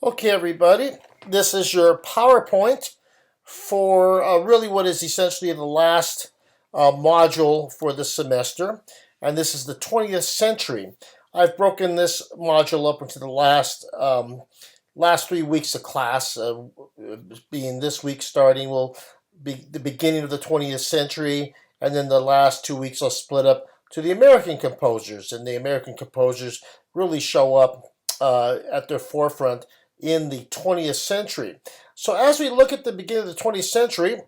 Okay, everybody, this is your PowerPoint for really what is essentially the last module for the semester, and this is the 20th century. I've broken this module up into the last 3 weeks of class, being this week starting will be the beginning of the 20th century, and then the last 2 weeks I'll split up to the American composers, and the American composers really show up at their forefront in the 20th century. So as we look at the beginning of the 20th century,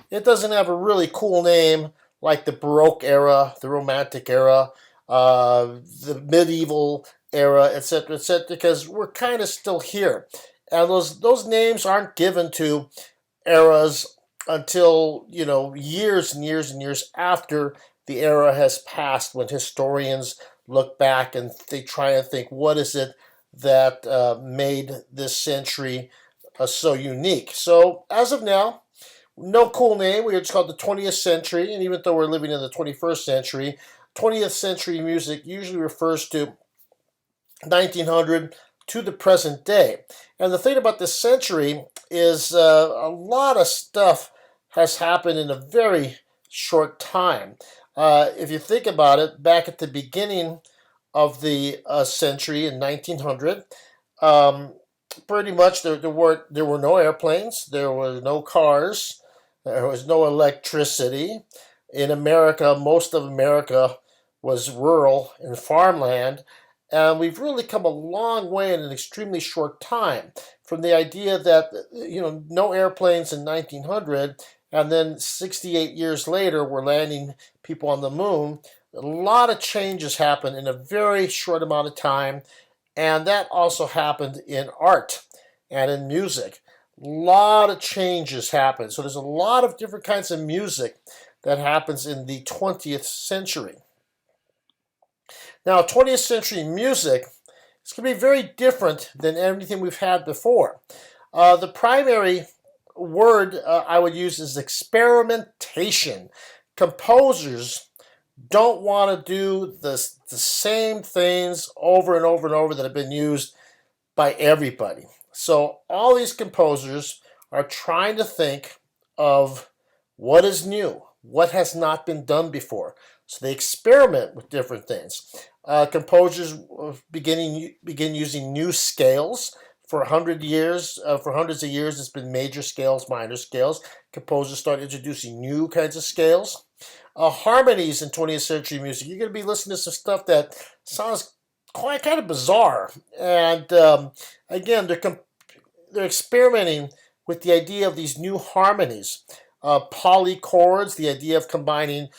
it doesn't have a really cool name like the Baroque era, the Romantic era, the medieval era, etc., because we're kind of still here. And those names aren't given to eras until, years and years and years after the era has passed, when historians look back and they try and think, what is it that made this century so unique? So as of now, no cool name. We are just called the 20th century, and even though we're living in the 21st century, 20th century music usually refers to 1900 to the present day. And the thing about this century is a lot of stuff has happened in a very short time. If you think about it, back at the beginning of the century in 1900, pretty much there were no airplanes, there were no cars, there was no electricity. In America, most of America was rural and farmland, and we've really come a long way in an extremely short time, from the idea that no airplanes in 1900, and then 68 years later we're landing people on the moon. A lot of changes happened in a very short amount of time, and that also happened in art and in music. A lot of changes happened. So there's a lot of different kinds of music that happens in the 20th century. Now, 20th century music is going to be very different than anything we've had before. The primary word I would use is experimentation. Composers don't want to do the same things over and over and over that have been used by everybody. So all these composers are trying to think of what is new, what has not been done before. So they experiment with different things. Composers begin using new scales. For 100 years, for hundreds of years, it's been major scales, minor scales. Composers start introducing new kinds of scales. Harmonies in 20th century music. You're going to be listening to some stuff that sounds quite kind of bizarre. And again, they're experimenting with the idea of these new harmonies. Polychords, the idea of combining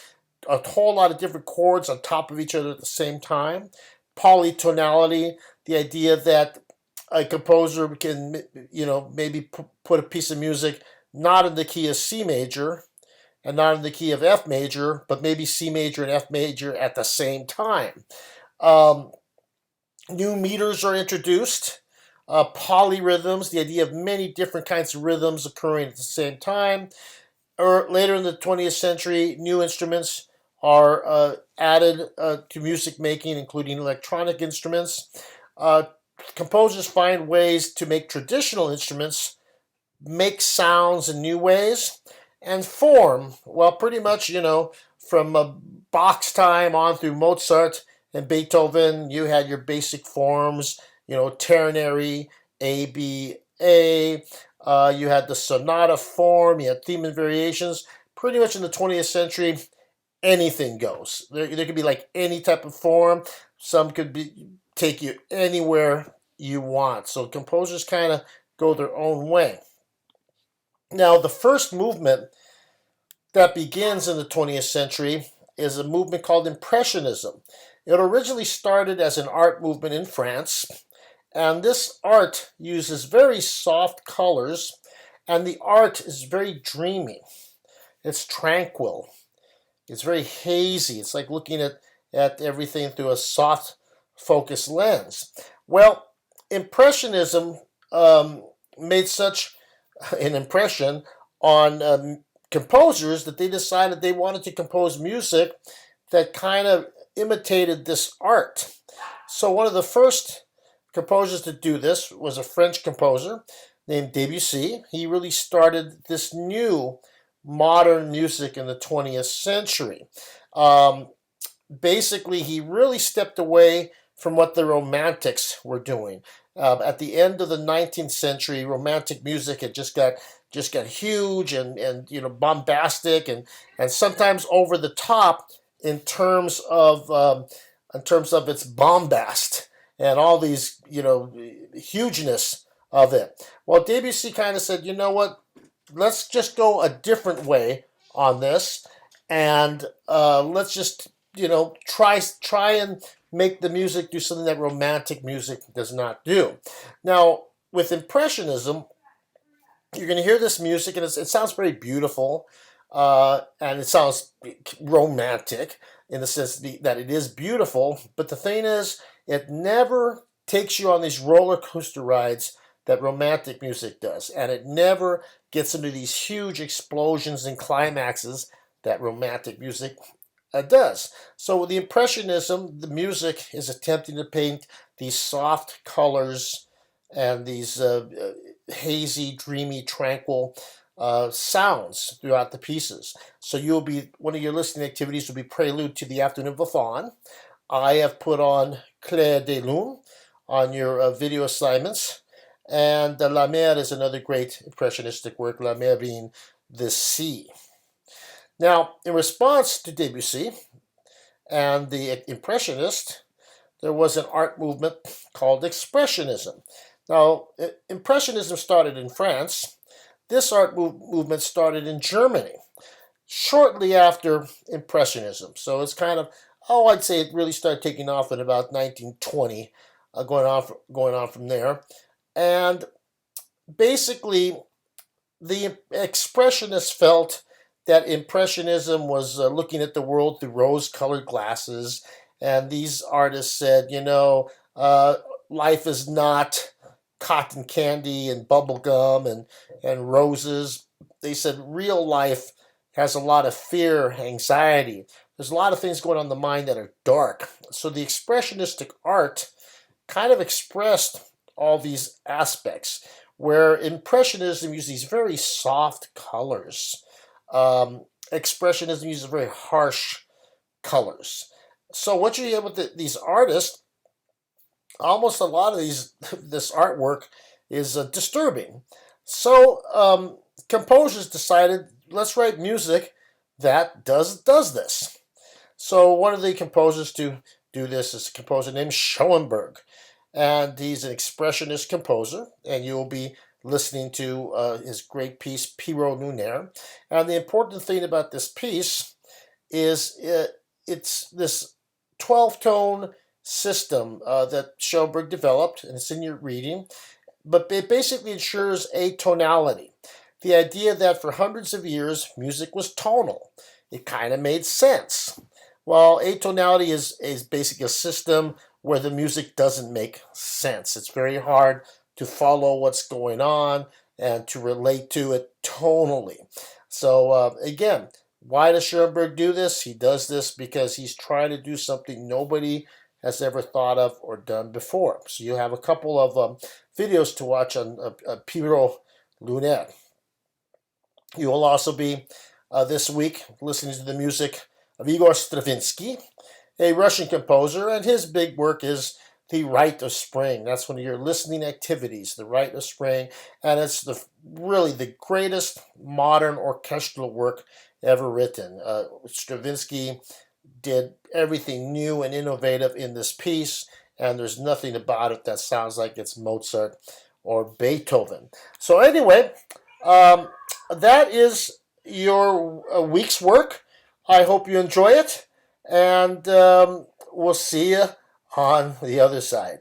a whole lot of different chords on top of each other at the same time. Polytonality, the idea that a composer can, maybe put a piece of music not in the key of C major and not in the key of F major, but maybe C major and F major at the same time. New meters are introduced. Polyrhythms, the idea of many different kinds of rhythms occurring at the same time. Later in the 20th century, new instruments are added to music making, including electronic instruments. Composers find ways to make traditional instruments make sounds in new ways. And form, well, pretty much, from Bach's time on through Mozart and Beethoven, you had your basic forms, ternary, A, B, A. You had the sonata form, you had theme and variations. Pretty much in the 20th century, anything goes. There could be like any type of form. Some could take you anywhere you want. So composers kind of go their own way. Now, the first movement that begins in the 20th century is a movement called Impressionism. It originally started as an art movement in France, and this art uses very soft colors, and the art is very dreamy. It's tranquil. It's very hazy. It's like looking at everything through a soft focus lens. Well, Impressionism made such an impression on composers that they decided they wanted to compose music that kind of imitated this art. So one of the first composers to do this was a French composer named Debussy. He really started this new modern music in the 20th century. Um, Basically, he really stepped away from what the Romantics were doing. At the end of the 19th century, Romantic music had just got huge and bombastic and sometimes over the top in terms of its bombast and all these hugeness of it. Well, Debussy kind of said, you know what, let's just go a different way on this, and let's just try and make the music do something that Romantic music does not do. Now, with Impressionism, you're going to hear this music, and it sounds very beautiful, and it sounds romantic in the sense that it is beautiful. But the thing is, it never takes you on these roller coaster rides that Romantic music does, and it never gets into these huge explosions and climaxes that Romantic music does. So with the Impressionism, the music is attempting to paint these soft colors and these hazy, dreamy, tranquil sounds throughout the pieces. So one of your listening activities will be Prelude to the Afternoon of a Faun. I have put on Clair de Lune on your video assignments. And La Mer is another great impressionistic work, La Mer being the sea. Now, in response to Debussy and the Impressionist, there was an art movement called Expressionism. Now, Impressionism started in France. This art movement started in Germany shortly after Impressionism. So it's kind of, I'd say it really started taking off in about 1920, going on from there. And basically, the Expressionists felt that Impressionism was looking at the world through rose-colored glasses, and these artists said, life is not cotton candy and bubble gum and roses. They said real life has a lot of fear, anxiety. There's a lot of things going on in the mind that are dark. So the expressionistic art kind of expressed all these aspects, where Impressionism used these very soft colors. Expressionism uses very harsh colors. So what you get with these artists, almost a lot of this artwork is disturbing. So composers decided, let's write music that does this. So one of the composers to do this is a composer named Schoenberg, and he's an expressionist composer, and you will be listening to his great piece, Pierrot Lunaire. And the important thing about this piece is it's this 12-tone system that Schoenberg developed, and it's in your reading, but it basically ensures atonality. The idea that for hundreds of years, music was tonal. It kind of made sense. Well, atonality is basically a system where the music doesn't make sense. It's very hard to follow what's going on and to relate to it tonally. So again, why does Schoenberg do this? He does this because he's trying to do something nobody has ever thought of or done before. So you have a couple of videos to watch on Pierrot Lunaire. You will also be this week listening to the music of Igor Stravinsky, a Russian composer, and his big work is The Rite of Spring. That's one of your listening activities, The Rite of Spring, and it's really the greatest modern orchestral work ever written. Stravinsky did everything new and innovative in this piece, and there's nothing about it that sounds like it's Mozart or Beethoven. So anyway, that is your week's work. I hope you enjoy it, and we'll see you on the other side.